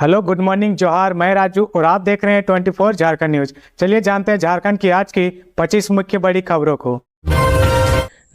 Hello, good morning, जोहार। मैं राजू और आप देख रहे हैं 24 झारखंड न्यूज। चलिए जानते हैं झारखंड की आज की 25 मुख्य बड़ी खबरों को।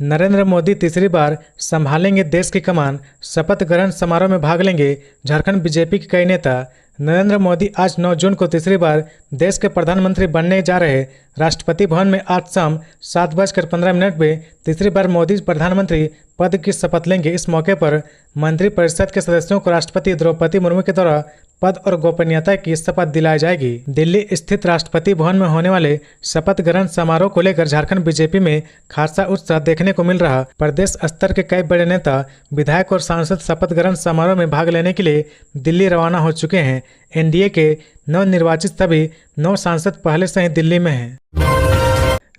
नरेंद्र मोदी तीसरी बार संभालेंगे देश की कमान, शपथ ग्रहण समारोह में भाग लेंगे झारखंड बीजेपी के कई नेता। नरेंद्र मोदी आज 9 जून को तीसरी बार देश के प्रधानमंत्री बनने जा रहे। राष्ट्रपति भवन में आज शाम 7:15 में तीसरी बार मोदी प्रधानमंत्री पद की शपथ लेंगे। इस मौके पर मंत्रिपरिषद के सदस्यों को राष्ट्रपति द्रौपदी मुर्मू के द्वारा पद और गोपनीयता की शपथ दिलाई जाएगी। दिल्ली स्थित राष्ट्रपति भवन में होने वाले शपथ ग्रहण समारोह को लेकर झारखंड बीजेपी में खासा उत्साह देखने को मिल रहा। प्रदेश स्तर के कई बड़े नेता, विधायक और सांसद शपथ ग्रहण समारोह में भाग लेने के लिए दिल्ली रवाना हो चुके हैं। एनडीए के नवनिर्वाचित सभी 9 सांसद पहले से ही दिल्ली में हैं।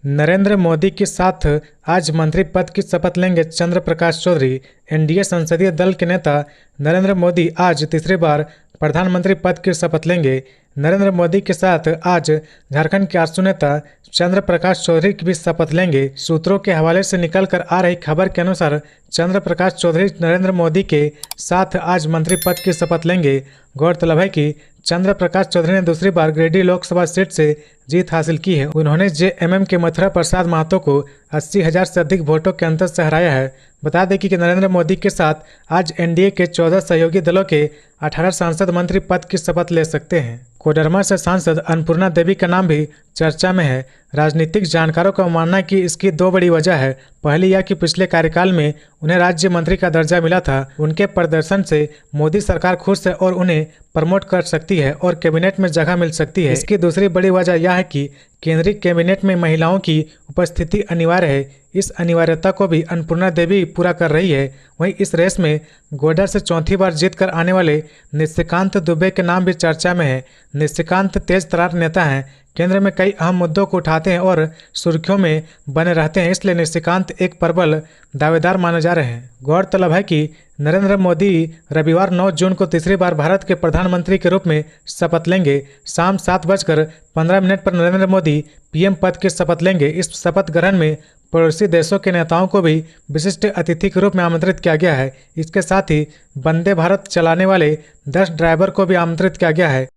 नरेंद्र मोदी के साथ आज मंत्री पद की शपथ लेंगे चंद्र प्रकाश चौधरी। एनडीए संसदीय दल के नेता नरेंद्र मोदी आज तीसरी बार प्रधानमंत्री पद की शपथ लेंगे। नरेंद्र मोदी के साथ आज झारखंड के आरसू नेता चंद्र प्रकाश चौधरी की भी शपथ लेंगे। सूत्रों के हवाले से निकल कर आ रही खबर के अनुसार चंद्र प्रकाश चौधरी नरेंद्र मोदी के साथ आज मंत्री पद की शपथ लेंगे। गौरतलब है कि चंद्र प्रकाश चौधरी ने दूसरी बार गिरिडीह लोकसभा सीट से जीत हासिल की है। उन्होंने जेएमएम के मथुरा प्रसाद महतो को 80,000 से अधिक वोटों के अंतर से हराया है। बता दें कि नरेंद्र मोदी के साथ आज एनडीए के 14 सहयोगी दलों के 18 सांसद मंत्री पद की शपथ ले सकते हैं। कोडरमा से सांसद अन्नपूर्णा देवी का नाम भी चर्चा में है। राजनीतिक जानकारों का मानना है कि इसकी 2 बड़ी वजह है। पहली यह कि पिछले कार्यकाल में उन्हें राज्य मंत्री का दर्जा मिला था। उनके प्रदर्शन से मोदी सरकार खुश है और उन्हें प्रमोट कर सकती है और कैबिनेट में जगह मिल सकती है। इसकी दूसरी बड़ी वजह यह है कि केंद्रीय कैबिनेट में महिलाओं की उपस्थिति अनिवार्य है। इस अनिवार्यता को भी अन्नपूर्णा देवी पूरा कर रही है। वहीं इस रेस में गोडर से चौथी बार जीतकर आने वाले निशिकांत दुबे के नाम भी चर्चा में है। निशिकांत तेज तर्रार नेता हैं, केंद्र में कई अहम मुद्दों को उठाते हैं और सुर्खियों में बने रहते हैं, इसलिए निशिकांत एक प्रबल दावेदार माने जा रहे हैं। गौरतलब है कि नरेंद्र मोदी रविवार 9 जून को तीसरी बार भारत के प्रधानमंत्री के रूप में शपथ लेंगे। शाम 7:15 पर नरेंद्र मोदी पीएम पद की शपथ लेंगे। इस शपथ ग्रहण में पड़ोसी देशों के नेताओं को भी विशिष्ट अतिथि के रूप में आमंत्रित किया गया है। इसके साथ ही वंदे भारत चलाने वाले 10 ड्राइवर को भी आमंत्रित किया गया है।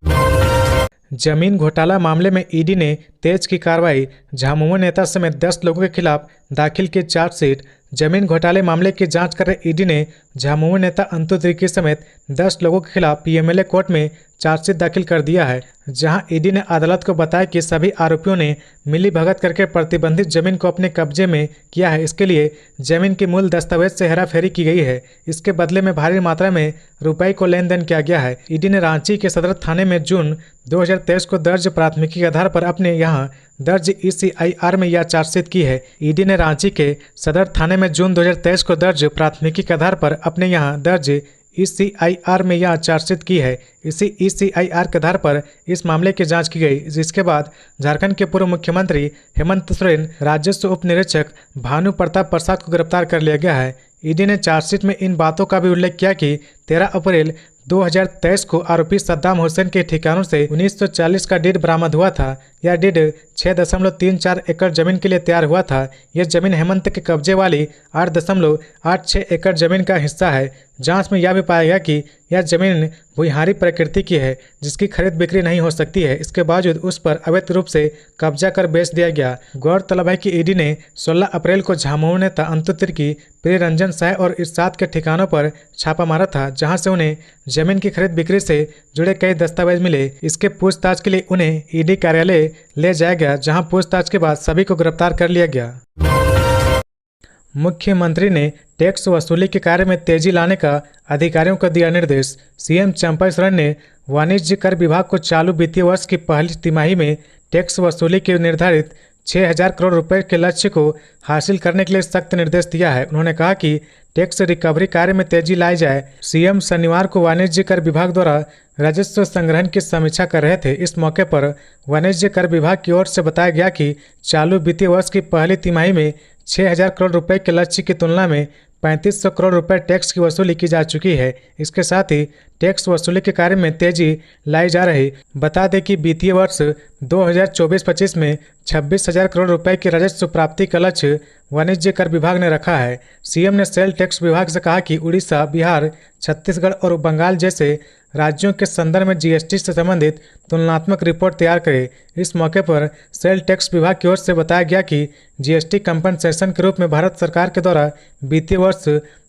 जमीन घोटाला मामले में ईडी ने तेज की कार्रवाई। झामुमो नेता समेत 10 लोगों के खिलाफ दाखिल की चार्जशीट। जमीन घोटाले मामले की जांच कर रहे ईडी ने झामुमो नेता अंतु तिर्की समेत 10 लोगों के खिलाफ पीएमएलए कोर्ट में चार्जशीट दाखिल कर दिया है, जहां ईडी ने अदालत को बताया कि सभी आरोपियों ने मिली भगत करके प्रतिबंधित जमीन को अपने कब्जे में किया है। इसके लिए जमीन की मूल दस्तावेज से हेराफेरी की गई है। इसके बदले में भारी मात्रा में रुपए को लेन देन किया गया है। ईडी ने रांची के सदर थाने में जून 2023 को दर्ज प्राथमिकी के आधार पर अपने यहां दर्ज ईसीआईआर में यह चार्जशीट की है। ईडी ने रांची के सदर थाने में जून 2023 को दर्ज प्राथमिकी के आधार पर अपने यहां दर्ज ईसीआईआर में यह चार्जशीट की है। इसी ईसीआईआर के आधार पर इस मामले की जांच की गई, जिसके बाद झारखंड के पूर्व मुख्यमंत्री हेमंत सोरेन, राजस्व उप निरीक्षक भानु प्रताप प्रसाद को गिरफ्तार कर लिया गया है। ईडी ने चार्जशीट में इन बातों का भी उल्लेख किया कि 13 अप्रैल 2023 को आरोपी सद्दाम हुसैन के ठिकानों से 1940 का डीड बरामद हुआ था। यह डीड 6.34 एकड़ जमीन के लिए तैयार हुआ था। यह जमीन हेमंत के कब्जे वाली 8.86 एकड़ जमीन का हिस्सा है। जांच में यह भी पाया गया कि यह जमीन भूहारी प्रकृति की है, जिसकी खरीद बिक्री नहीं हो सकती है। इसके बावजूद उस पर अवैध रूप से कब्जा कर बेच दिया गया। गौरतलब है कि ईडी ने 16 अप्रैल को झामुमो नेता अंतु तिर्की, प्रियरंजन साय और इरशाद के ठिकानों पर छापा मारा था, जहां से उन्हें जमीन की खरीद बिक्री से जुड़े कई दस्तावेज मिले। इसके पूछताछ के लिए उन्हें ईडी कार्यालय ले जाया गया, जहां पूछताछ के बाद सभी को गिरफ्तार कर लिया गया। मुख्यमंत्री ने टैक्स वसूली के कार्य में तेजी लाने का अधिकारियों को दिया निर्देश। सीएम चंपा सोरेन ने वाणिज्य कर विभाग को चालू वित्तीय वर्ष की पहली तिमाही में टैक्स वसूली के निर्धारित 6,000 करोड़ रुपए के लक्ष्य को हासिल करने के लिए सख्त निर्देश दिया है। उन्होंने कहा कि टैक्स रिकवरी कार्य में तेजी लाई जाए। सीएम शनिवार को वाणिज्य कर विभाग द्वारा राजस्व संग्रहण की समीक्षा कर रहे थे। इस मौके पर वाणिज्य कर विभाग की ओर से बताया गया कि चालू वित्तीय वर्ष की पहली तिमाही में 6,000 करोड़ रुपए के लक्ष्य की तुलना में 3500 करोड़ रुपए टैक्स की वसूली की जा चुकी है। इसके साथ ही टैक्स वसूली के कार्य में तेजी लाई जा रही। बता दें कि वित्तीय वर्ष 2024-25 में 26,000 करोड़ रुपए की राजस्व प्राप्ति का लक्ष्य वाणिज्य कर विभाग ने रखा है। सीएम ने सेल टैक्स विभाग से कहा कि उड़ीसा, बिहार, छत्तीसगढ़ और बंगाल जैसे राज्यों के संदर्भ में जीएसटी से संबंधित तुलनात्मक रिपोर्ट तैयार करे। इस मौके पर सेल टैक्स विभाग की ओर से बताया गया कि जीएसटी कंपनसेशन के रूप में भारत सरकार के द्वारा वित्तीय वर्ष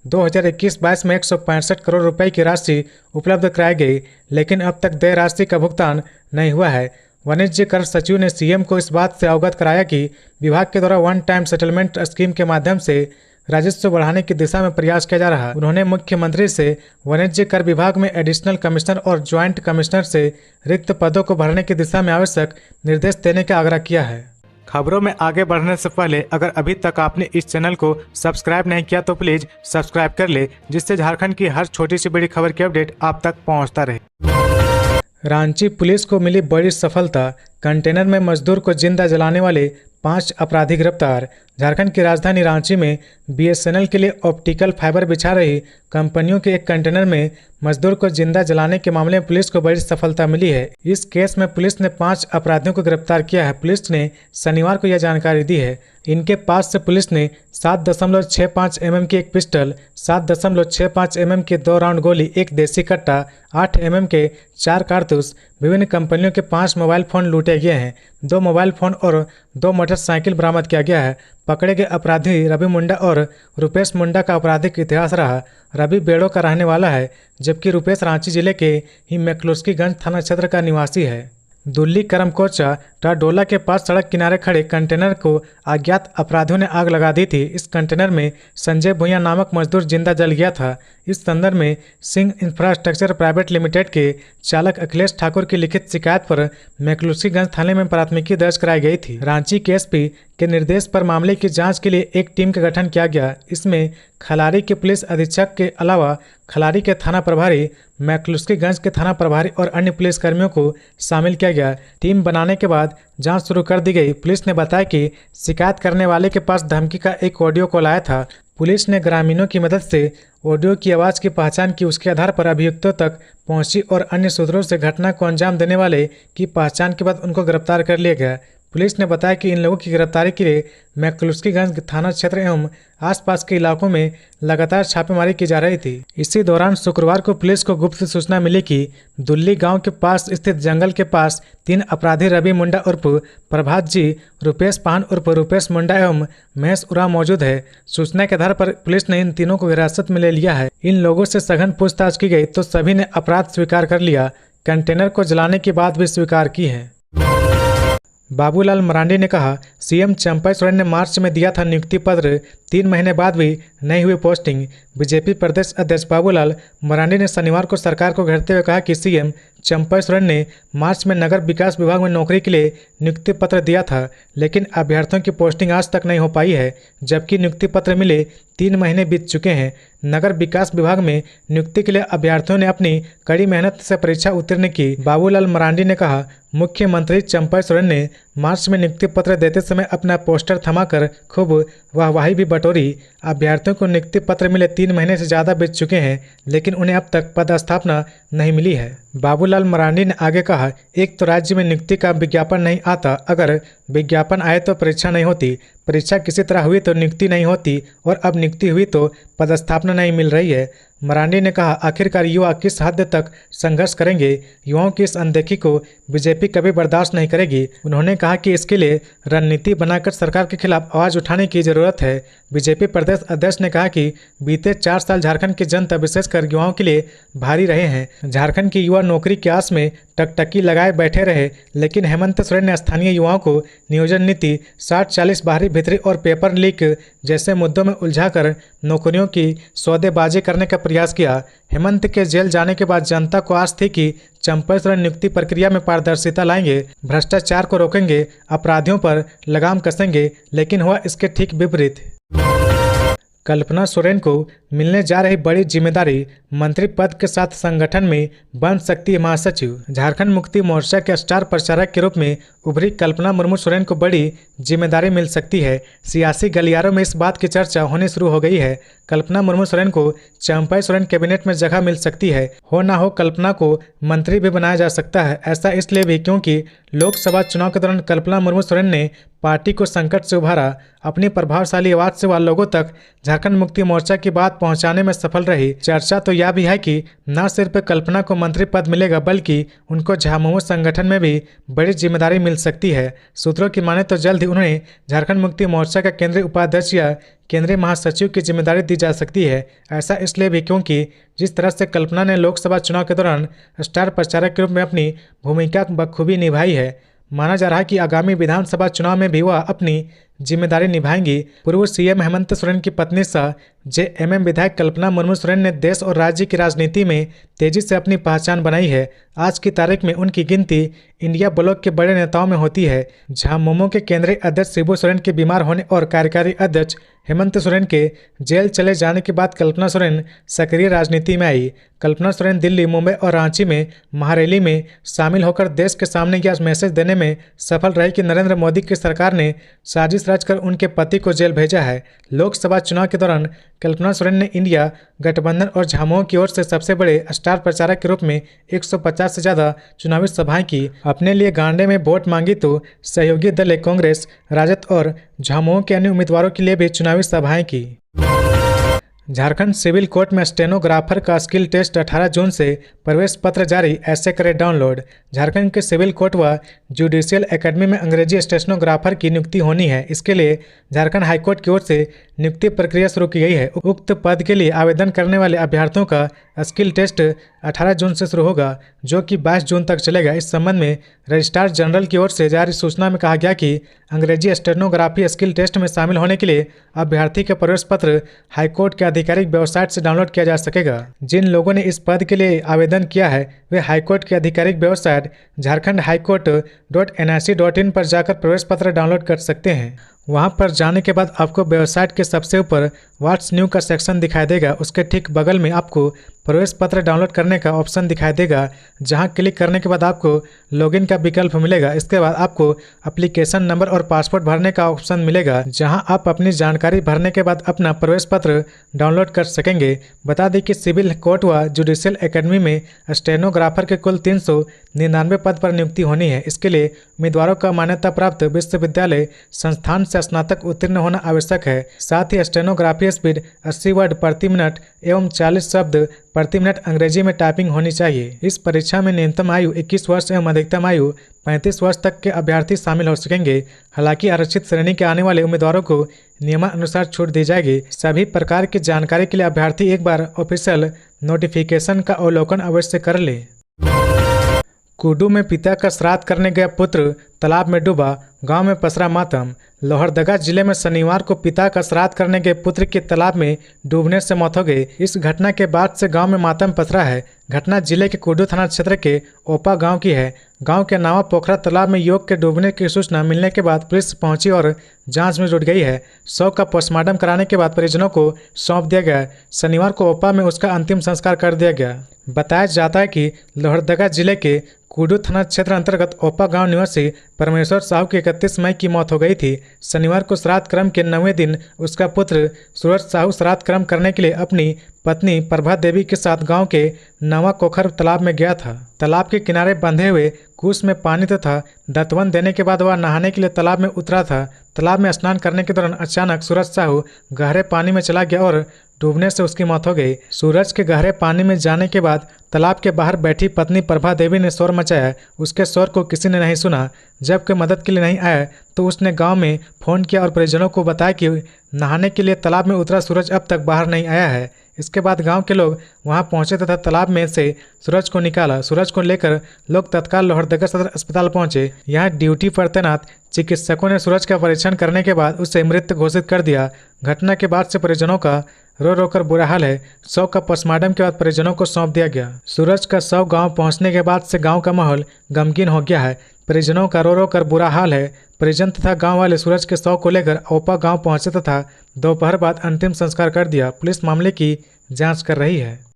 2021-22 में 165 करोड़ रुपए की राशि उपलब्ध कराई गई, लेकिन अब तक देय राशि का भुगतान नहीं हुआ है। वाणिज्य कर सचिव ने सीएम को इस बात से अवगत कराया कि विभाग के द्वारा वन टाइम सेटलमेंट स्कीम के माध्यम से राजस्व बढ़ाने की दिशा में प्रयास किया जा रहा है। उन्होंने मुख्यमंत्री से वाणिज्य कर विभाग में एडिशनल कमिश्नर और ज्वाइंट कमिश्नर से रिक्त पदों को भरने की दिशा में आवश्यक निर्देश देने का आग्रह किया है। खबरों में आगे बढ़ने से पहले अगर अभी तक आपने इस चैनल को सब्सक्राइब नहीं किया तो प्लीज सब्सक्राइब कर ले, जिससे झारखंड की हर छोटी सी बड़ी खबर की अपडेट आप तक पहुंचता रहे। रांची पुलिस को मिली बड़ी सफलता, कंटेनर में मजदूर को जिंदा जलाने वाले 5 अपराधी गिरफ्तार। झारखंड की राजधानी रांची में बीएसएनएल के लिए ऑप्टिकल फाइबर बिछा रही कंपनियों के एक कंटेनर में मजदूर को जिंदा जलाने के मामले में पुलिस को बड़ी सफलता मिली है। इस केस में पुलिस ने 5 अपराधियों को गिरफ्तार किया है। पुलिस ने शनिवार को यह जानकारी दी है। इनके पास से पुलिस ने 7.65 mm की एक पिस्टल, 7.65 mm की 2 राउंड गोली, एक देसी कट्टा, 8 mm के 4 कारतूस, विभिन्न कंपनियों के 5 मोबाइल फोन लूटे गए हैं। 2 मोबाइल फोन और 2 मोटरसाइकिल बरामद किया गया है। पकड़े गए अपराधी रवि मुंडा और रुपेश मुंडा का आपराधिक इतिहास रहा। रवि बेड़ो का रहने वाला है, जबकि रुपेश रांची जिले के ही मैक्लुस्कीगंज थाना क्षेत्र का निवासी है। दुल्ली करमकोचा टाडोला के पास सड़क किनारे खड़े कंटेनर को अज्ञात अपराधियों ने आग लगा दी थी। इस कंटेनर में संजय भुइयां नामक मजदूर जिंदा जल गया था। इस संदर्भ में सिंह इंफ्रास्ट्रक्चर प्राइवेट लिमिटेड के चालक अखिलेश ठाकुर की लिखित शिकायत पर मैक्लुस्कीगंज थाने में प्राथमिकी दर्ज कराई गई थी। रांची के एसपी के निर्देश पर मामले की जांच के लिए एक टीम का गठन किया गया। इसमें खलारी के पुलिस अधीक्षक के अलावा खलारी के थाना प्रभारी, मैक्लुस्कीगंज के थाना प्रभारी और अन्य पुलिसकर्मियों को शामिल किया गया। टीम बनाने के बाद जांच शुरू कर दी गई। पुलिस ने बताया कि शिकायत करने वाले के पास धमकी का एक ऑडियो कॉल आया था। पुलिस ने ग्रामीणों की मदद से ऑडियो की आवाज़ की पहचान की। उसके आधार पर अभियुक्तों तक पहुंची और अन्य सूत्रों से घटना को अंजाम देने वाले की पहचान के बाद उनको गिरफ्तार कर लिया गया। पुलिस ने बताया कि इन लोगों की गिरफ्तारी के लिए मैक्लुस्कीगंज थाना क्षेत्र एवं आसपास के इलाकों में लगातार छापेमारी की जा रही थी। इसी दौरान शुक्रवार को पुलिस को गुप्त सूचना मिली कि दुल्ली गांव के पास स्थित जंगल के पास 3 अपराधी रवि मुंडा उर्फ प्रभात जी, रुपेश पान उर्फ रुपेश मुंडा एवं महेश उरांव मौजूद है। सूचना के आधार पर पुलिस ने इन तीनों को हिरासत में ले लिया है। इन लोगों से सघन पूछताछ की गई तो सभी ने अपराध स्वीकार कर लिया। कंटेनर को जलाने की बात भी स्वीकार की है। बाबूलाल मरांडी ने कहा, सीएम चंपई सोरेन ने मार्च में दिया था नियुक्ति पत्र, 3 महीने बाद भी नहीं हुई पोस्टिंग। बीजेपी प्रदेश अध्यक्ष बाबूलाल मरांडी ने शनिवार को सरकार को घेरते हुए कहा कि सीएम चंपई सोरेन ने मार्च में नगर विकास विभाग में नौकरी के लिए नियुक्ति पत्र दिया था, लेकिन अभ्यर्थियों की पोस्टिंग आज तक नहीं हो पाई है, जबकि नियुक्ति पत्र मिले 3 महीने बीत चुके हैं। नगर विकास विभाग में नियुक्ति के लिए अभ्यर्थियों ने अपनी कड़ी मेहनत से परीक्षा उत्तीर्ण की। बाबूलाल मरांडी ने कहा, मुख्यमंत्री चंपई सोरेन ने मार्च में नियुक्ति पत्र देते समय अपना पोस्टर थमाकर खूब वाहवाही भी बटोरी। अभ्यर्थियों को नियुक्ति पत्र मिले 3 महीने से ज़्यादा बीत चुके हैं, लेकिन उन्हें अब तक पदस्थापना नहीं मिली है। बाबूलाल मरांडी ने आगे कहा, एक तो राज्य में नियुक्ति का विज्ञापन नहीं आता, अगर विज्ञापन आए तो परीक्षा नहीं होती, परीक्षा किसी तरह हुई तो नियुक्ति नहीं होती, और अब नियुक्ति हुई तो पदस्थापना नहीं मिल रही है। मरांडी ने कहा, आखिरकार युवा किस हद तक संघर्ष करेंगे। युवाओं की इस अनदेखी को बीजेपी कभी बर्दाश्त नहीं करेगी। उन्होंने कहा कि इसके लिए रणनीति बनाकर सरकार के खिलाफ आवाज़ उठाने की जरूरत है। बीजेपी प्रदेश अध्यक्ष ने कहा कि बीते 4 साल झारखंड की जनता विशेषकर युवाओं के लिए भारी रहे हैं। झारखंड के युवा नौकरी की आस में टकटकी लगाए बैठे रहे, लेकिन हेमंत सोरेन ने स्थानीय युवाओं को नियोजन नीति, 60-40 बाहरी भीतरी और पेपर लीक जैसे मुद्दों में उलझाकर नौकरियों की सौदेबाजी करने का प्रयास किया। हेमंत के जेल जाने के बाद जनता को आस थी कि चंपई सोरेन नियुक्ति प्रक्रिया में पारदर्शिता लाएंगे, भ्रष्टाचार को रोकेंगे, अपराधियों पर लगाम कसेंगे, लेकिन हुआ इसके ठीक विपरीत। कल्पना सोरेन को मिलने जा रही बड़ी जिम्मेदारी, मंत्री पद के साथ संगठन में बन सकती है महासचिव। झारखंड मुक्ति मोर्चा के स्टार प्रचारक के रूप में उभरी कल्पना मुर्मू सोरेन को बड़ी जिम्मेदारी मिल सकती है। सियासी गलियारों में इस बात की चर्चा होनी शुरू हो गई है। कल्पना मुर्मू सोरेन को चंपई सोरेन कैबिनेट में जगह मिल सकती है। हो ना हो कल्पना को मंत्री भी बनाया जा सकता है। ऐसा इसलिए भी क्योंकि लोकसभा चुनाव के दौरान कल्पना मुर्मू सोरेन ने पार्टी को संकट से उभारा। अपनी प्रभावशाली आवाज से वह लोगों तक झारखंड मुक्ति मोर्चा की बात पहुंचाने में सफल रही। चर्चा तो यह भी है कि न सिर्फ कल्पना को मंत्री पद मिलेगा बल्कि उनको झामुमो संगठन में भी बड़ी जिम्मेदारी मिल सकती है। सूत्रों की माने तो जल्द ही उन्हें झारखंड मुक्ति मोर्चा का केंद्रीय उपाध्यक्ष या केंद्रीय महासचिव की जिम्मेदारी दी जा सकती है। ऐसा इसलिए भी क्योंकि जिस तरह से कल्पना ने लोकसभा चुनाव के दौरान स्टार प्रचारक के रूप में अपनी भूमिका बखूबी निभाई है, माना जा रहा है कि आगामी विधानसभा चुनाव में भी वह अपनी जिम्मेदारी निभाएंगी। पूर्व सीएम हेमंत सोरेन की पत्नी सह जेएमएम विधायक कल्पना मुर्मू सोरेन ने देश और राज्य की राजनीति में तेजी से अपनी पहचान बनाई है। आज की तारीख में उनकी गिनती इंडिया ब्लॉक के बड़े नेताओं में होती है। झामुमो के केंद्रीय अध्यक्ष शिबू सोरेन के बीमार होने और कार्यकारी अध्यक्ष हेमंत सोरेन के जेल चले जाने के बाद कल्पना सोरेन सक्रिय राजनीति में आई। कल्पना सोरेन दिल्ली, मुंबई और रांची में महारैली में शामिल होकर देश के सामने यह मैसेज देने में सफल रही कि नरेंद्र मोदी की सरकार ने साजिश रचकर उनके पति को जेल भेजा है। लोकसभा चुनाव के दौरान कल्पना सोरेन ने इंडिया गठबंधन और झामुमो की ओर से सबसे बड़े स्टार प्रचारक के रूप में 150 से ज़्यादा चुनावी सभाएं की। अपने लिए गांडे में वोट मांगी तो सहयोगी दल कांग्रेस, राजद और झामुमो के अन्य उम्मीदवारों के लिए भी चुनावी सभाएं की। झारखंड सिविल कोर्ट में स्टेनोग्राफर का स्किल टेस्ट 18 जून से प्रवेश पत्र जारी, ऐसे करें डाउनलोड। झारखंड के सिविल कोर्ट व जुडिशियल एकेडमी में अंग्रेजी स्टेनोग्राफर की नियुक्ति होनी है। इसके लिए झारखंड हाईकोर्ट की ओर से नियुक्ति प्रक्रिया शुरू की गई है। उक्त पद के लिए आवेदन करने वाले अभ्यर्थियों का स्किल टेस्ट 18 जून से शुरू होगा, जो कि 22 जून तक चलेगा। इस संबंध में रजिस्ट्रार जनरल की ओर से जारी सूचना में कहा गया कि अंग्रेजी स्टेनोग्राफी स्किल टेस्ट में शामिल होने के लिए अभ्यर्थी का प्रवेश पत्र हाईकोर्ट के आधिकारिक वेबसाइट से डाउनलोड किया जा सकेगा। जिन लोगों ने इस पद के लिए आवेदन किया है वे हाईकोर्ट की आधिकारिक वेबसाइट झारखंड-हाईकोर्ट.nic.in पर जाकर प्रवेश पत्र डाउनलोड कर सकते हैं। वहां पर जाने के बाद आपको वेबसाइट के सबसे ऊपर व्हाट्स न्यू का सेक्शन दिखाई देगा। उसके ठीक बगल में आपको प्रवेश पत्र डाउनलोड करने का ऑप्शन दिखाई देगा, जहां क्लिक करने के बाद आपको लॉगिन का विकल्प मिलेगा। इसके बाद आपको एप्लीकेशन नंबर और पासवर्ड भरने का ऑप्शन मिलेगा, जहां आप अपनी जानकारी भरने के बाद अपना प्रवेश पत्र डाउनलोड कर सकेंगे। बता दें कि सिविल कोर्ट व जुडिशियल एकेडमी में स्टेनोग्राफर के कुल 399 पद पर नियुक्ति होनी है। इसके लिए उम्मीदवारों का मान्यता प्राप्त विश्वविद्यालय संस्थान से स्नातक उत्तीर्ण होना आवश्यक है। साथ ही स्टेनोग्राफी स्पीड 80 वर्ड प्रति मिनट एवं 40 शब्द प्रति मिनट अंग्रेजी में टाइपिंग होनी चाहिए। इस परीक्षा में न्यूनतम आयु 21 वर्ष एवं अधिकतम आयु 35 वर्ष तक के अभ्यर्थी शामिल हो सकेंगे। हालांकि आरक्षित श्रेणी के आने वाले उम्मीदवारों को नियमानुसार छूट दी जाएगी। सभी प्रकार की जानकारी के लिए अभ्यर्थी एक बार ऑफिशियल नोटिफिकेशन का अवलोकन अवश्य कर ले। कुडू में पिता का श्राद्ध करने गया पुत्र तालाब में डूबा, गांव में पसरा मातम। लोहरदगा जिले में शनिवार को पिता का श्राद्ध करने गए पुत्र की तालाब में डूबने से मौत हो गई। इस घटना के बाद से गांव में मातम पसरा है। घटना जिले के कुडू थाना क्षेत्र के ओपा गांव की है। गांव के नावा पोखरा तालाब में युवक के डूबने की सूचना मिलने के बाद पुलिस पहुंची और जांच में जुट गई है। शव का पोस्टमार्टम कराने के बाद परिजनों को सौंप दिया गया। शनिवार को ओपा में उसका अंतिम संस्कार कर दिया गया। बताया जाता है कि लोहरदगा जिले के कुडू थाना क्षेत्र अंतर्गत ओपा गांव निवासी परमेश्वर साहू की 31 मई की मौत हो गई थी। शनिवार को श्राद्ध क्रम के 9वें दिन उसका पुत्र सूरज साहू श्राद्ध क्रम करने के लिए अपनी पत्नी प्रभा देवी के साथ गांव के नवा कोखर तालाब में गया था। तालाब के किनारे बंधे हुए कुश में पानी तथा दतवन देने के बाद वह नहाने के लिए तालाब में उतरा था। तालाब में स्नान करने के दौरान अचानक सूरज साहू गहरे पानी में चला गया और डूबने से उसकी मौत हो गई। सूरज के गहरे पानी में जाने के बाद तालाब के बाहर बैठी पत्नी प्रभा देवी ने शोर मचाया। उसके शोर को किसी ने नहीं सुना। जब कोई मदद के लिए नहीं आया तो उसने गांव में फ़ोन किया और परिजनों को बताया कि नहाने के लिए तालाब में उतरा सूरज अब तक बाहर नहीं आया है। इसके बाद गांव के लोग वहां पहुंचे तथा तालाब में से सूरज को निकाला। सूरज को लेकर लोग तत्काल लोहरदगा सदर अस्पताल पहुंचे। यहां ड्यूटी पर तैनात चिकित्सकों ने सूरज का परीक्षण करने के बाद उसे मृत घोषित कर दिया। घटना के बाद से परिजनों का रो रो कर बुरा हाल है। शव का पोस्टमार्टम के बाद परिजनों को सौंप दिया गया। सूरज का शव गांव पहुंचने के बाद से गांव का माहौल गमगीन हो गया है। परिजनों का रो रो कर बुरा हाल है। परिजन तथा गांव वाले सूरज के शव को लेकर ओपा गांव पहुंचे तथा दोपहर बाद अंतिम संस्कार कर दिया। पुलिस मामले की जांच कर रही है।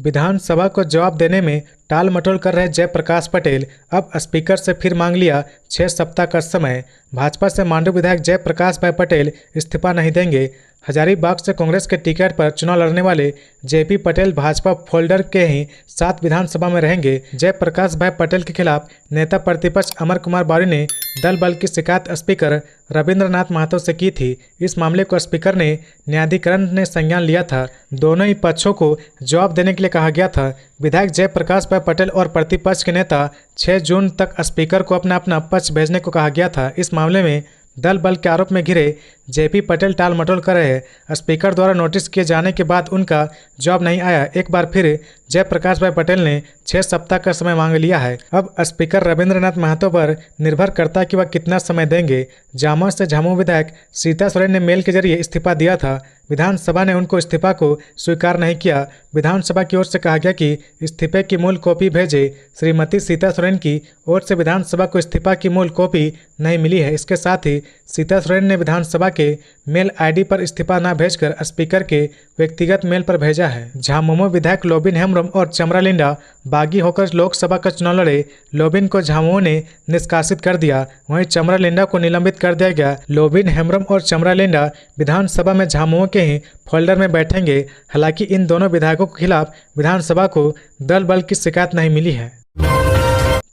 विधानसभा को जवाब देने में टाल मटोल कर रहे जयप्रकाश पटेल अब स्पीकर से फिर मांग लिया 6 सप्ताह का समय। भाजपा से मांडू विधायक जयप्रकाश भाई पटेल इस्तीफा नहीं देंगे। हजारीबाग से कांग्रेस के टिकट पर चुनाव लड़ने वाले जेपी पटेल भाजपा फोल्डर के ही 7 विधानसभा में रहेंगे। जयप्रकाश भाई पटेल के खिलाफ नेता प्रतिपक्ष अमर कुमार बावरी ने दल बल की शिकायत स्पीकर रविंद्रनाथ महतो से की थी। इस मामले को स्पीकर ने न्यायाधिकरण ने संज्ञान लिया था। दोनों ही पक्षों को जवाब देने के लिए कहा गया था। विधायक जयप्रकाश भाई पटेल और प्रतिपक्ष के नेता 6 जून तक स्पीकर को अपना अपना पक्ष भेजने को कहा गया था। इस मामले में दल बल के आरोप में घिरे जेपी पटेल टाल मटोल कर रहे हैं। स्पीकर द्वारा नोटिस किए जाने के बाद उनका जवाब नहीं आया। एक बार फिर जयप्रकाश भाई पटेल ने 6 सप्ताह का समय मांग लिया है। अब स्पीकर रविंद्रनाथ महतो पर निर्भर करता है कि वह कितना समय देंगे। जामो से झामू विधायक सीता सोरेन ने मेल के जरिए इस्तीफा दिया था। विधानसभा ने उनको इस्तीफा को स्वीकार नहीं किया। विधानसभा की ओर से कहा गया कि इस्तीफे की मूल कॉपी भेजे। श्रीमती सीता सोरेन की ओर से विधानसभा को इस्तीफा की मूल कॉपी नहीं मिली है। इसके साथ ही सीता सोरेन ने विधानसभा के मेल आईडी पर इस्तीफा न भेजकर स्पीकर के व्यक्तिगत मेल पर भेजा है। झामुमो विधायक लोबिन हेम्ब्रम और चमरालिंडा बागी होकर लोकसभा का चुनाव लड़े। लोबिन को झामुमो ने निष्कासित कर दिया, वहीं चमरालिंडा को निलंबित कर दिया गया। लोबिन हेम्ब्रम और चमरालिंडा विधानसभा में झामुमो के ही फोल्डर में बैठेंगे। हालांकि इन दोनों विधायकों के खिलाफ विधानसभा को दल बल की शिकायत नहीं मिली है।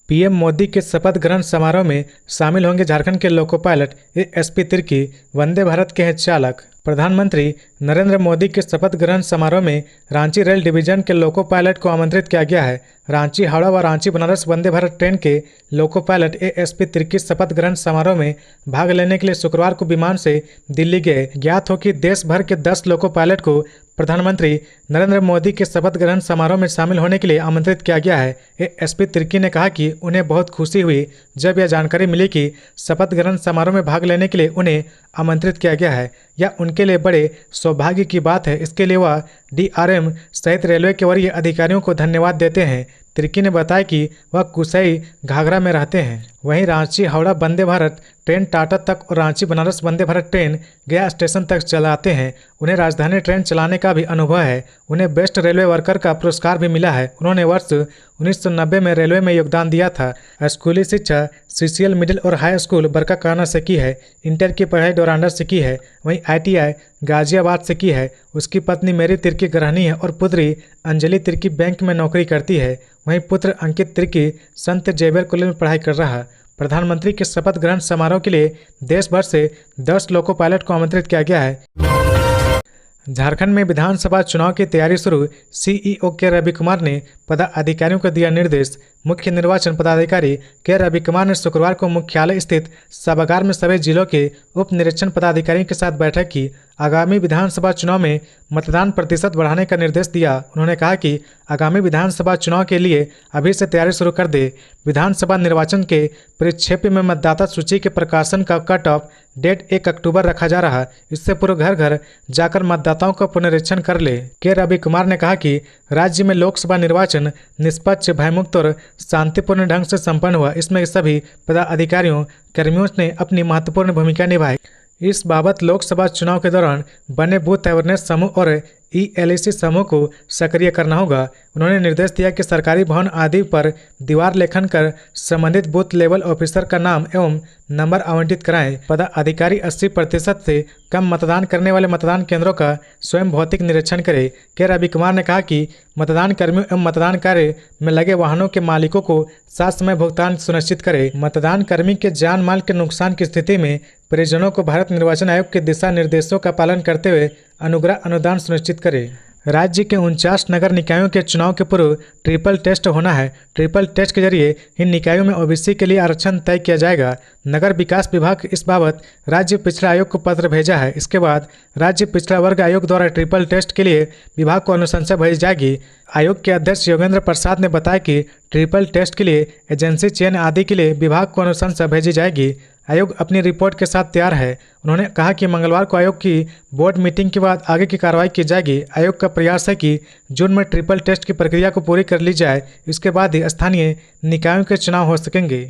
पीएम मोदी के शपथ ग्रहण समारोह में शामिल होंगे झारखंड के loco pilot SP Tirkey, Vande Bharat के हैं चालक। प्रधानमंत्री नरेंद्र मोदी के शपथ ग्रहण समारोह में रांची रेल डिवीजन के लोको पायलट को आमंत्रित किया गया है। रांची हावड़ा व रांची बनारस वंदे भारत ट्रेन के लोको पायलट एएसपी तिर्की शपथ ग्रहण समारोह में भाग लेने के लिए शुक्रवार को विमान से दिल्ली गए। ज्ञात हो कि देश भर के 10 लोको पायलट को प्रधानमंत्री नरेंद्र मोदी के शपथ ग्रहण समारोह में शामिल होने के लिए आमंत्रित किया गया है। एएसपी तिर्की ने कहा कि उन्हें बहुत खुशी हुई जब यह जानकारी मिली कि शपथ ग्रहण समारोह में भाग लेने के लिए उन्हें आमंत्रित किया गया है। यह उनके लिए बड़े सौभाग्य की बात है। इसके लिए वह डीआरएम सहित रेलवे के वरीय अधिकारियों को धन्यवाद देते हैं। तिर्की ने बताया कि वह कुसई घाघरा में रहते हैं। वहीं रांची हावड़ा वंदे भारत ट्रेन टाटा तक और रांची बनारस वंदे भारत ट्रेन गया स्टेशन तक चलाते हैं। उन्हें राजधानी ट्रेन चलाने का भी अनुभव है। उन्हें बेस्ट रेलवे वर्कर का पुरस्कार भी मिला है। उन्होंने वर्ष 1990 में रेलवे में योगदान दिया था। स्कूली शिक्षा सीसीएल मिडिल और हाई स्कूल बरकाकाना से की है। इंटर की पढ़ाई डोरांडर से की है। वहीं आईटीआई गाजियाबाद से की है। उसकी पत्नी मेरी तिर्की गृहिणी है और पुत्री अंजलि तिर्की बैंक में नौकरी करती है। वहीं पुत्र अंकित तिर्की संत जेवियर कॉलेज में पढ़ाई कर रहा है। प्रधानमंत्री के शपथ ग्रहण समारोह के लिए देश भर से 10 लोको पायलट को आमंत्रित किया गया है। झारखंड में विधानसभा चुनाव की तैयारी शुरू। सीईओ के रवि कुमार ने पदाधिकारियों को दिया निर्देश। मुख्य निर्वाचन पदाधिकारी के रवि कुमार ने शुक्रवार को मुख्यालय स्थित सभागार में सभी जिलों के उप निरीक्षण पदाधिकारियों के साथ बैठक की। आगामी विधानसभा चुनाव में मतदान प्रतिशत बढ़ाने का निर्देश दिया। उन्होंने कहा कि आगामी विधानसभा चुनाव के लिए अभी से तैयारी शुरू कर दे। विधानसभा निर्वाचन के परिप्रेक्ष्य में मतदाता सूची के प्रकाशन का कट ऑफ डेट 1 अक्टूबर रखा जा रहा है। इससे पूर्व घर घर जाकर मतदाताओं का पुनरीक्षण कर ले। के रवि कुमार ने कहा कि राज्य में लोकसभा निर्वाचन निष्पक्ष, भयमुक्त और शांतिपूर्ण ढंग से संपन्न हुआ। इसमें सभी पदाधिकारियों कर्मियों ने अपनी महत्वपूर्ण भूमिका निभाई। इस बाबत लोकसभा चुनाव के दौरान बने बूथ अवेयरनेस समूह और ईएलसी समूह को सक्रिय करना होगा। उन्होंने निर्देश दिया कि सरकारी भवन आदि पर दीवार लेखन कर संबंधित बूथ लेवल ऑफिसर का नाम एवं नंबर आवंटित कराएं। पदाधिकारी 80% से कम मतदान करने वाले मतदान केंद्रों का स्वयं भौतिक निरीक्षण करें। के रवि कुमार ने कहा कि मतदान कर्मियों एवं मतदान कार्य में लगे वाहनों के मालिकों को साथ समय भुगतान सुनिश्चित करें। मतदान कर्मी के जान माल के नुकसान की स्थिति में परिजनों को भारत निर्वाचन आयोग के दिशा निर्देशों का पालन करते हुए अनुग्रह अनुदान सुनिश्चित करें। राज्य के 49 नगर निकायों के चुनाव के पूर्व ट्रिपल टेस्ट होना है। ट्रिपल टेस्ट के जरिए इन निकायों में ओबीसी के लिए आरक्षण तय किया जाएगा। नगर विकास विभाग इस बाबत राज्य पिछड़ा आयोग को पत्र भेजा है। इसके बाद राज्य पिछड़ा वर्ग आयोग द्वारा ट्रिपल टेस्ट के लिए विभाग को अनुशंसा भेजी जाएगी। आयोग के अध्यक्ष योगेंद्र प्रसाद ने बताया कि ट्रिपल टेस्ट के लिए एजेंसी चयन आदि के लिए विभाग को अनुशंसा भेजी जाएगी। आयोग अपनी रिपोर्ट के साथ तैयार है। उन्होंने कहा कि मंगलवार को आयोग की बोर्ड मीटिंग के बाद आगे की कार्रवाई की जाएगी। आयोग का प्रयास है कि जून में ट्रिपल टेस्ट की प्रक्रिया को पूरी कर ली जाए। इसके बाद ही स्थानीय निकायों के चुनाव हो सकेंगे।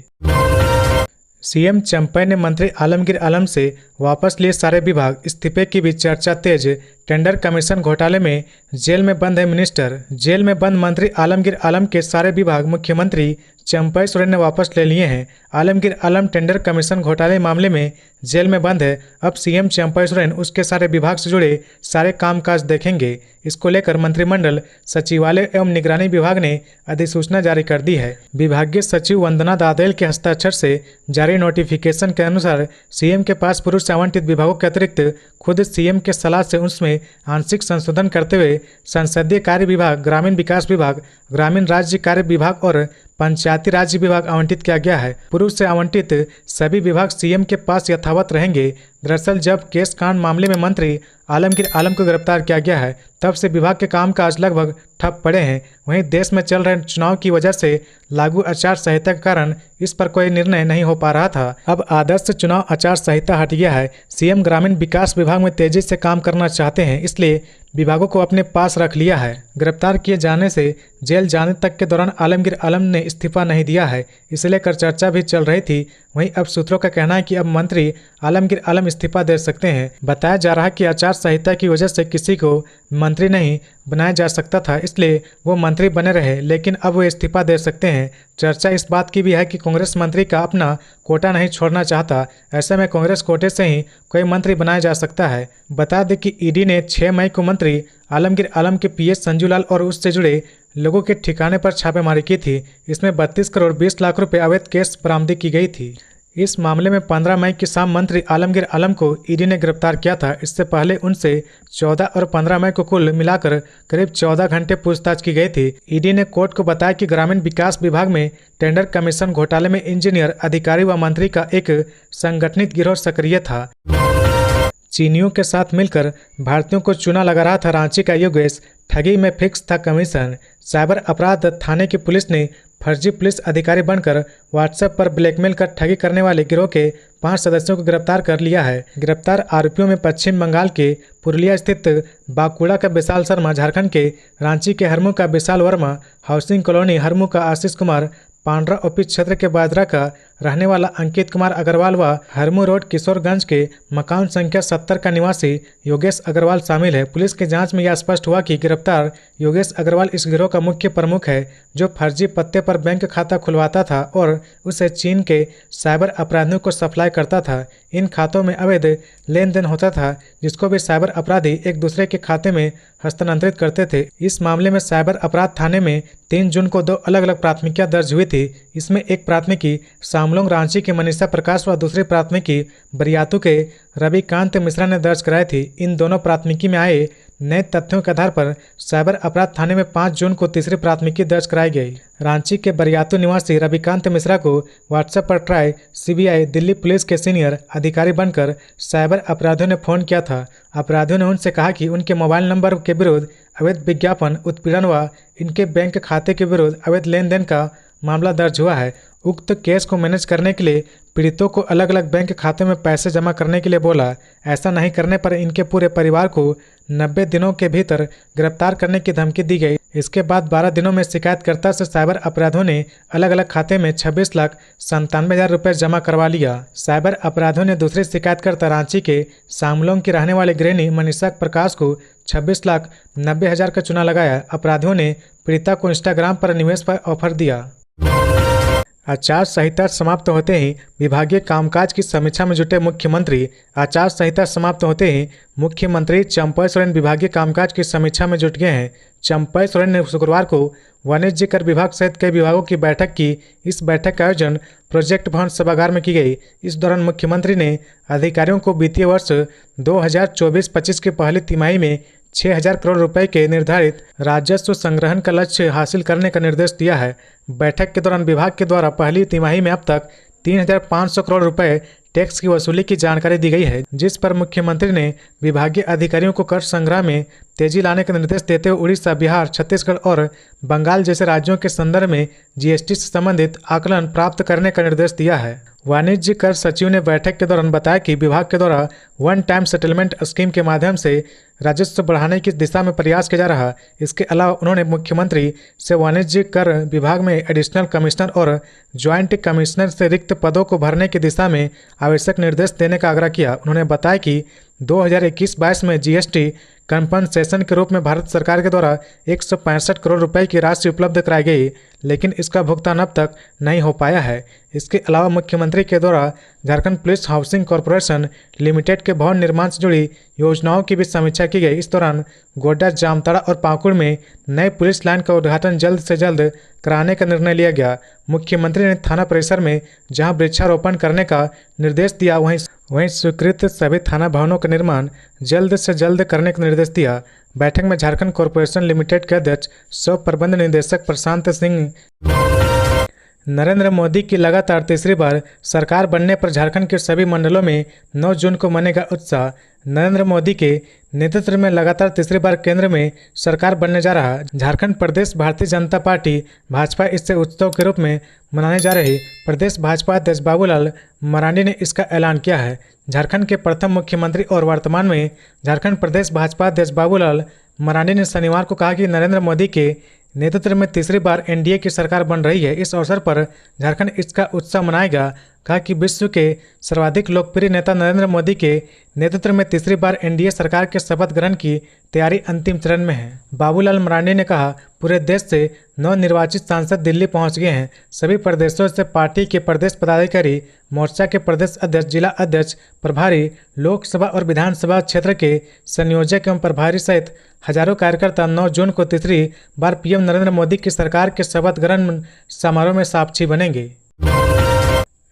सीएम चंपई ने मंत्री आलमगीर आलम से वापस लिए सारे विभाग, इस्तीफे की भी चर्चा तेज। टेंडर कमीशन घोटाले में जेल में बंद है मिनिस्टर। जेल में बंद मंत्री आलमगीर आलम के सारे विभाग मुख्यमंत्री चंपई सोरेन ने वापस ले लिए हैं। आलमगीर आलम टेंडर कमीशन घोटाले मामले में जेल में बंद है। अब सीएम चंपई सोरेन उसके सारे विभाग से जुड़े सारे कामकाज देखेंगे। इसको लेकर मंत्रिमंडल सचिवालय एवं निगरानी विभाग ने अधिसूचना जारी कर दी है। विभागीय सचिव वंदना दादेल के हस्ताक्षर से जारी नोटिफिकेशन के अनुसार सीएम के पास पूर्व से आवंटित विभागों के अतिरिक्त खुद सीएम के सलाह से उसमें आंशिक संशोधन करते हुए संसदीय कार्य विभाग, ग्रामीण विकास विभाग, ग्रामीण राज्य कार्य विभाग और पंचायती राज्य विभाग आवंटित किया गया है। पूर्व से आवंटित सभी विभाग सीएम के पास यथावत रहेंगे। दरअसल जब केस कांड मामले में मंत्री आलमगीर आलम को गिरफ्तार किया गया है तब से विभाग के कामकाज लगभग ठप पड़े हैं। वहीं देश में चल रहे चुनाव की वजह से लागू आचार संहिता के कारण इस पर कोई निर्णय नहीं हो पा रहा था। अब आदर्श चुनाव आचार संहिता हट गया है। सीएम ग्रामीण विकास विभाग में तेजी से काम करना चाहते हैं, इसलिए विभागों को अपने पास रख लिया है। गिरफ्तार किए जाने से जेल जाने तक के दौरान आलमगीर आलम ने इस्तीफा नहीं दिया है, इसे लेकर चर्चा भी चल रही थी। वहीं अब सूत्रों का कहना है कि अब मंत्री आलमगीर आलम इस्तीफा दे सकते हैं। बताया जा रहा है कि आचार संहिता की वजह से किसी को मंत्री नहीं बनाया जा सकता था, इसलिए वो मंत्री बने रहे, लेकिन अब वो इस्तीफा दे सकते हैं। चर्चा इस बात की भी है कि कांग्रेस मंत्री का अपना कोटा नहीं छोड़ना चाहता। ऐसे में कांग्रेस कोटे से ही कोई मंत्री बनाया जा सकता है। बता दें कि ईडी ने 6 मई को मंत्री आलमगीर आलम के पीएस संजू लाल और उससे जुड़े लोगों के ठिकाने पर छापेमारी की थी। इसमें 32 करोड़ 20 लाख रुपए अवैध कैश बरामदी की गई थी। इस मामले में 15 मई की शाम मंत्री आलमगीर आलम को ईडी ने गिरफ्तार किया था। इससे पहले उनसे 14 और 15 मई को कुल मिलाकर करीब 14 घंटे पूछताछ की गई थी। ईडी ने कोर्ट को बताया कि ग्रामीण विकास विभाग में टेंडर कमीशन घोटाले में इंजीनियर, अधिकारी व मंत्री का एक संगठित गिरोह सक्रिय था। चीनियों के साथ मिलकर भारतीयों को चूना लगा रहा था रांची का योगेश, ठगी में फिक्स था कमीशन। साइबर अपराध थाने की पुलिस ने फर्जी पुलिस अधिकारी बनकर व्हाट्सएप पर ब्लैकमेल कर ठगी करने वाले गिरोह के 5 सदस्यों को गिरफ्तार कर लिया है। गिरफ्तार आरोपियों में पश्चिम बंगाल के पुरुलिया स्थित बांकुड़ा का विशाल शर्मा, झारखंड के रांची के हरमू का विशाल वर्मा, हाउसिंग कॉलोनी हरमू का आशीष कुमार, पांड्रा ओपी क्षेत्र के बाजरा का रहने वाला अंकित कुमार अग्रवाल व हरमू रोड किशोरगंज के मकान संख्या 70 का निवासी योगेश अग्रवाल शामिल है। पुलिस की जांच में यह स्पष्ट हुआ कि गिरफ्तार योगेश अग्रवाल इस गिरोह का मुख्य प्रमुख है, जो फर्जी पत्ते पर बैंक खाता खुलवाता था और उसे चीन के साइबर अपराधियों को सप्लाई करता था। इन खातों में अवैध लेन देन होता था, जिसको भी साइबर अपराधी एक दूसरे के खाते में हस्तांतरित करते थे। इस मामले में साइबर अपराध थाने में 3 जून को 2 अलग अलग प्राथमिकियां दर्ज हुई थी। इसमें एक प्राथमिकी सामलोंग रांची के मनीषा प्रकाश व दूसरी प्राथमिकी बरियातू के रविकांत मिश्रा ने दर्ज कराई थी। इन दोनों प्राथमिकी में आए नए तथ्यों के आधार पर साइबर अपराध थाने में 5 जून को तीसरी प्राथमिकी दर्ज कराई गई। रांची के बरियातू निवासी रविकांत मिश्रा को व्हाट्सएप पर ट्राई सीबीआई दिल्ली पुलिस के सीनियर अधिकारी बनकर साइबर अपराधियों ने फोन किया था। अपराधियों ने उनसे कहा कि उनके मोबाइल नंबर के विरुद्ध अवैध विज्ञापन, उत्पीड़न व इनके बैंक खाते के विरुद्ध अवैध लेन देन का मामला दर्ज हुआ है। उक्त केस को मैनेज करने के लिए पीड़ितों को अलग अलग बैंक खाते में पैसे जमा करने के लिए बोला। ऐसा नहीं करने पर इनके पूरे परिवार को 90 दिनों के भीतर गिरफ्तार करने की धमकी दी गई। इसके बाद 12 दिनों में शिकायतकर्ता से साइबर अपराधियों ने अलग अलग खाते में 26,97,000 रुपये जमा करवा लिया। साइबर अपराधियों ने दूसरे शिकायतकर्ता रांची के सामलोंग की रहने वाले गृहिणी मनीषा प्रकाश को 26,90,000 का चूना लगाया। अपराधियों ने पीड़िता को इंस्टाग्राम पर निवेश पर ऑफर दिया। आचार संहिता समाप्त होते ही विभागीय कामकाज की समीक्षा में जुटे मुख्यमंत्री। आचार संहिता समाप्त होते ही मुख्यमंत्री चंपई सोरेन विभागीय कामकाज की समीक्षा में जुट गए हैं। चंपई सोरेन ने शुक्रवार को वाणिज्य कर विभाग सहित कई विभागों की बैठक की। इस बैठक का आयोजन प्रोजेक्ट भवन सभागार में की गई। इस दौरान मुख्यमंत्री ने अधिकारियों को वित्तीय वर्ष 2024-25 की पहली तिमाही में 6,000 करोड़ रुपए के निर्धारित राजस्व संग्रहण का लक्ष्य हासिल करने का निर्देश दिया है। बैठक के दौरान विभाग के द्वारा पहली तिमाही में अब तक 3,500 करोड़ रुपए टैक्स की वसूली की जानकारी दी गई है, जिस पर मुख्यमंत्री ने विभागीय अधिकारियों को कर संग्रह में तेजी लाने का निर्देश देते हुए उड़ीसा, बिहार, छत्तीसगढ़ और बंगाल जैसे राज्यों के संदर्भ में जीएसटी से संबंधित आकलन प्राप्त करने का निर्देश दिया है। वाणिज्य कर सचिव ने बैठक के दौरान बताया कि विभाग के द्वारा वन टाइम सेटलमेंट स्कीम के माध्यम से राजस्व बढ़ाने की दिशा में प्रयास किया जा रहा है। इसके अलावा उन्होंने मुख्यमंत्री से वाणिज्य कर विभाग में एडिशनल कमिश्नर और ज्वाइंट कमिश्नर से रिक्त पदों को भरने की दिशा में आवश्यक निर्देश देने का आग्रह किया। उन्होंने बताया कि 2021-22 में जीएसटी कंपनसेशन के रूप में भारत सरकार के द्वारा 165 करोड़ रुपए की राशि उपलब्ध कराई गई, लेकिन इसका भुगतान अब तक नहीं हो पाया है। इसके अलावा मुख्यमंत्री के द्वारा Jharkhand police housing corporation limited के भवन निर्माण से जुड़ी योजनाओं की भी समीक्षा की गई। इस दौरान गोड्डा, जामताड़ा और पाकुड़ में नए पुलिस लाइन का उद्घाटन जल्द से जल्द कराने का निर्णय लिया गया। मुख्यमंत्री ने थाना परिसर में जहां वृक्षारोपण करने का निर्देश दिया, वहीं स्वीकृत सभी थाना भवनों का निर्माण जल्द से जल्द करने का निर्देश दिया। बैठक में झारखंड कॉरपोरेशन लिमिटेड के अध्यक्ष सह प्रबंध निदेशक प्रशांत सिंह नरेंद्र मोदी की लगातार तीसरी बार सरकार बनने पर झारखंड के सभी मंडलों में 9 जून को मनेगा उत्साह। नरेंद्र मोदी के नेतृत्व में लगातार तीसरी बार केंद्र में सरकार बनने जा रहा झारखंड प्रदेश भारतीय जनता पार्टी भाजपा इससे उत्सव के रूप में मनाने जा रही प्रदेश भाजपा अध्यक्ष बाबूलाल मरांडी ने इसका ऐलान किया है। झारखंड के प्रथम मुख्यमंत्री और वर्तमान में झारखंड प्रदेश भाजपा अध्यक्ष बाबूलाल मरांडी ने शनिवार को कहा कि नरेंद्र मोदी के नेतृत्व में तीसरी बार एनडीए की सरकार बन रही है। इस अवसर पर झारखंड इसका उत्सव मनाएगा। कहा कि विश्व के सर्वाधिक लोकप्रिय नेता नरेंद्र मोदी के नेतृत्व में तीसरी बार एनडीए सरकार के शपथ ग्रहण की तैयारी अंतिम चरण में है। बाबूलाल मरांडी ने कहा, पूरे देश से नवनिर्वाचित सांसद दिल्ली पहुंच गए हैं। सभी प्रदेशों से पार्टी के प्रदेश पदाधिकारी, मोर्चा के प्रदेश अध्यक्ष, जिला अध्यक्ष, प्रभारी, लोकसभा और विधानसभा क्षेत्र के संयोजक एवं प्रभारी सहित हजारों कार्यकर्ता 9 जून को तीसरी बार पीएम नरेंद्र मोदी की सरकार के शपथ ग्रहण समारोह में साक्षी बनेंगे।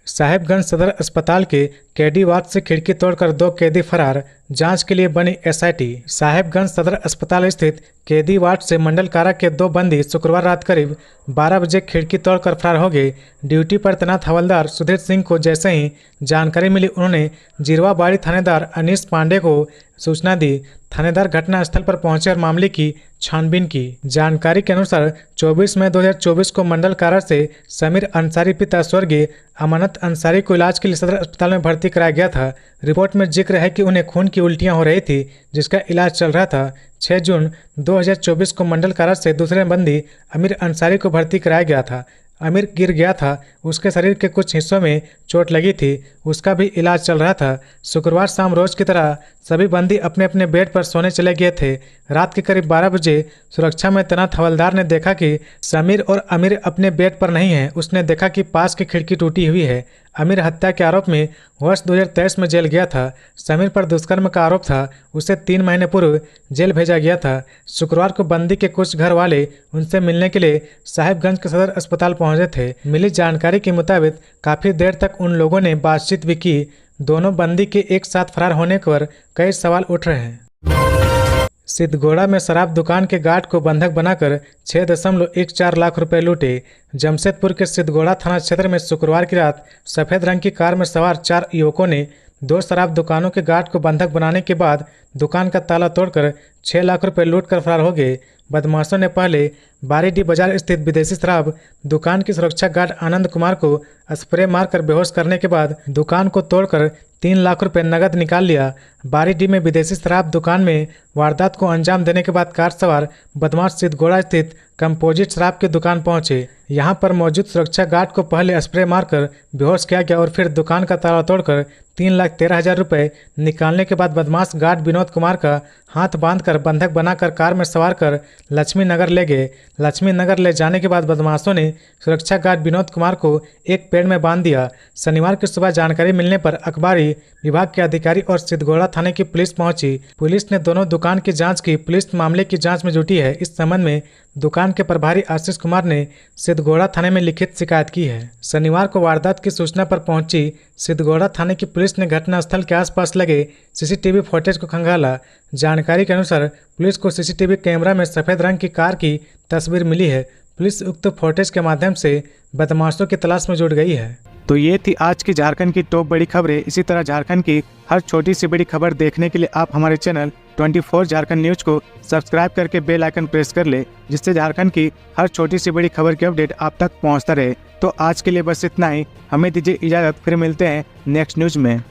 साहेबगंज सदर अस्पताल के कैदी वार्ड से खिड़की तोड़कर 2 कैदी फरार, जांच के लिए बनी एसआईटी। साहेबगंज सदर अस्पताल स्थित कैदी वार्ड से मंडल कारा के 2 बंदी शुक्रवार रात करीब 12 बजे खिड़की तोड़कर फरार हो गए। ड्यूटी पर तैनात हवलदार सुधीर सिंह को जैसे ही जानकारी मिली, उन्होंने जिरवाबाड़ी थानेदार अनीश पांडे को सूचना दी। थानेदार घटनास्थल पर पहुंचे और मामले की छानबीन की। जानकारी के अनुसार 24 मई 2024 को मंडल कारा से समीर अंसारी पिता स्वर्गीय अमानत अंसारी को इलाज के लिए सदर अस्पताल में भर्ती कराया गया था। रिपोर्ट में जिक्र है कि उन्हें खून की उल्टियां हो रही थी, जिसका इलाज चल रहा था। 6 जून 2024 को मंडल कारा से दूसरे बंदी अमीर अंसारी को भर्ती कराया गया था। अमीर गिर गया था, उसके शरीर के कुछ हिस्सों में चोट लगी थी, उसका भी इलाज चल रहा था। शुक्रवार शाम रोज की तरह सभी बंदी अपने अपने बेड पर सोने चले गए थे। रात के करीब 12 बजे सुरक्षा में तैनात हवलदार ने देखा कि समीर और अमीर अपने बेड पर नहीं हैं। उसने देखा कि पास की खिड़की टूटी हुई है। अमीर हत्या के आरोप में वर्ष 2023 में जेल गया था। समीर पर दुष्कर्म का आरोप था, उसे 3 महीने पूर्व जेल भेजा गया था। शुक्रवार को बंदी के कुछ घर वाले उनसे मिलने के लिए साहिबगंज के सदर अस्पताल पहुंचे थे। मिली जानकारी के मुताबिक काफी देर तक उन लोगों ने बातचीत भी की। दोनों बंदी के एक साथ फरार होने पर कई सवाल उठ रहे हैं। सिद्धगोड़ा में शराब दुकान के गार्ड को बंधक बनाकर 6.14 लाख रुपए लूटे। जमशेदपुर के सिद्धगोड़ा थाना क्षेत्र में शुक्रवार की रात सफेद रंग की कार में सवार 4 युवकों ने 2 शराब दुकानों के गार्ड को बंधक बनाने के बाद दुकान का ताला तोड़कर 6 लाख रुपए लूटकर फरार हो गए। बदमाशों ने पहले बारीडी बाजार स्थित विदेशी शराब दुकान की सुरक्षा गार्ड आनंद कुमार को स्प्रे मारकर बेहोश करने के बाद दुकान को तोड़कर 3 लाख रुपए नगद निकाल लिया। बारीडी में विदेशी शराब दुकान में वारदात को अंजाम देने के बाद कार सवार बदमाश सिद्धगोड़ा स्थित कंपोजिट शराब की दुकान पहुंचे। यहां पर मौजूद सुरक्षा गार्ड को पहले स्प्रे मारकर बेहोश किया गया और फिर दुकान का ताला तोड़कर 3,13,000 रुपए निकालने के बाद बदमाश गार्ड विनोद कुमार का हाथ बांधकर बंधक बनाकर कार में सवार कर लक्ष्मी नगर ले गए। लक्ष्मी नगर ले जाने के बाद बदमाशों ने सुरक्षा गार्ड विनोद कुमार को एक पेड़ में बांध दिया। शनिवार की सुबह जानकारी मिलने पर अखबारी विभाग के अधिकारी और सिद्धगोड़ा थाने की पुलिस पहुंची। पुलिस ने दोनों दुकान की जांच की। पुलिस मामले की जांच में जुटी है। इस संबंध में दुकान के प्रभारी आशीष कुमार ने सिद्धगोड़ा थाने में लिखित शिकायत की है। शनिवार को वारदात की सूचना पर पहुंची सिद्धगोड़ा थाने की पुलिस ने घटनास्थल के आसपास लगे सीसीटीवी फुटेज को खंगाला। जानकारी के अनुसार पुलिस को सीसीटीवी कैमरा में सफेद रंग की कार की तस्वीर मिली है। पुलिस उक्त फुटेज के माध्यम से बदमाशों की तलाश में जुट गई है। तो ये थी आज की झारखंड की टॉप बड़ी खबरें। इसी तरह झारखंड की हर छोटी सी बड़ी खबर देखने के लिए आप हमारे चैनल 24 झारखंड न्यूज को सब्सक्राइब करके बेल आइकन प्रेस कर ले, जिससे झारखंड की हर छोटी सी बड़ी खबर की अपडेट आप तक पहुंचता रहे। तो आज के लिए बस इतना ही। हमें दीजिए इजाजत, फिर मिलते हैं नेक्स्ट न्यूज में।